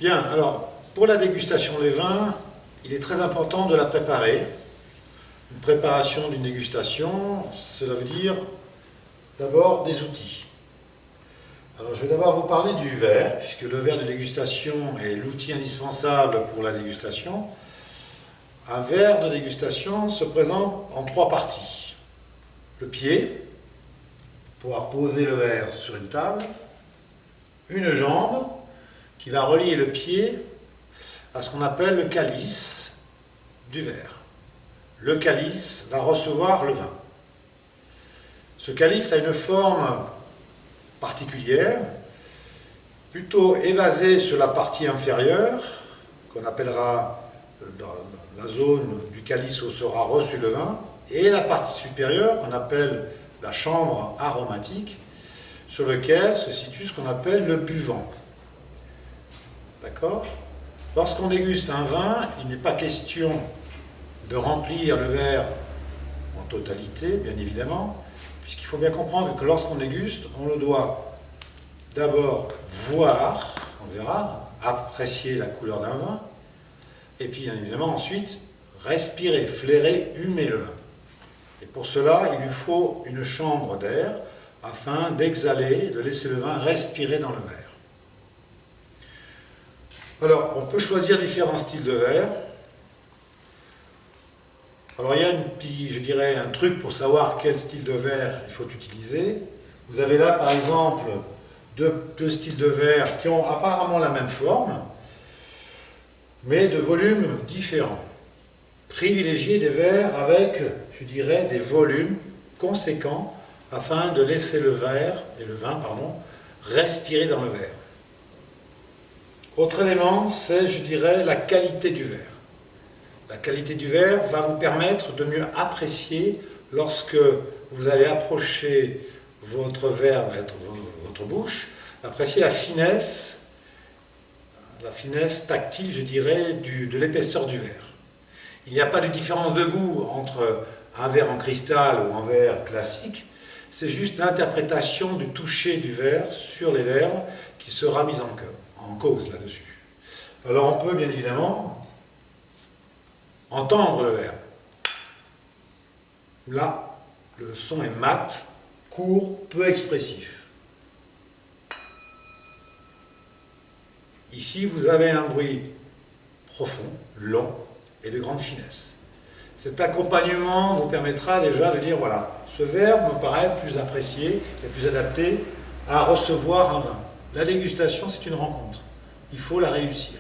Bien, alors, pour la dégustation des vins, il est très important de la préparer. Une préparation d'une dégustation, cela veut dire d'abord des outils. Alors, je vais d'abord vous parler du verre, puisque le verre de dégustation est l'outil indispensable pour la dégustation. Un verre de dégustation se présente en trois parties. Le pied, pour pouvoir poser le verre sur une table. Une jambe, qui va relier le pied à ce qu'on appelle le calice du verre. Le calice va recevoir le vin. Ce calice a une forme particulière, plutôt évasée sur la partie inférieure, qu'on appellera dans la zone du calice où sera reçu le vin, et la partie supérieure, qu'on appelle la chambre aromatique, sur laquelle se situe ce qu'on appelle le buvant. D'accord ? Lorsqu'on déguste un vin, il n'est pas question de remplir le verre en totalité, bien évidemment, puisqu'il faut bien comprendre que lorsqu'on déguste, on le doit d'abord voir, on verra, apprécier la couleur d'un vin, et puis bien évidemment ensuite respirer, flairer, humer le vin. Et pour cela, il lui faut une chambre d'air afin d'exhaler, de laisser le vin respirer dans le verre. Alors, on peut choisir différents styles de verre. Alors, il y a je dirais, un truc pour savoir quel style de verre il faut utiliser. Vous avez là, par exemple, deux styles de verre qui ont apparemment la même forme, mais de volumes différents. Privilégiez des verres avec, je dirais, des volumes conséquents afin de laisser le vin, respirer dans le verre. Autre élément, c'est, je dirais, la qualité du verre. La qualité du verre va vous permettre de mieux apprécier lorsque vous allez approcher votre verre, votre bouche, apprécier la finesse tactile, je dirais, de l'épaisseur du verre. Il n'y a pas de différence de goût entre un verre en cristal ou un verre classique, c'est juste l'interprétation du toucher du verre sur les verres qui sera mise en cause là-dessus. Alors on peut bien évidemment entendre le verre. Là, le son est mat, court, peu expressif. Ici, vous avez un bruit profond, long et de grande finesse. Cet accompagnement vous permettra déjà de dire, voilà, ce verre me paraît plus apprécié et plus adapté à recevoir un vin. La dégustation, c'est une rencontre. Il faut la réussir.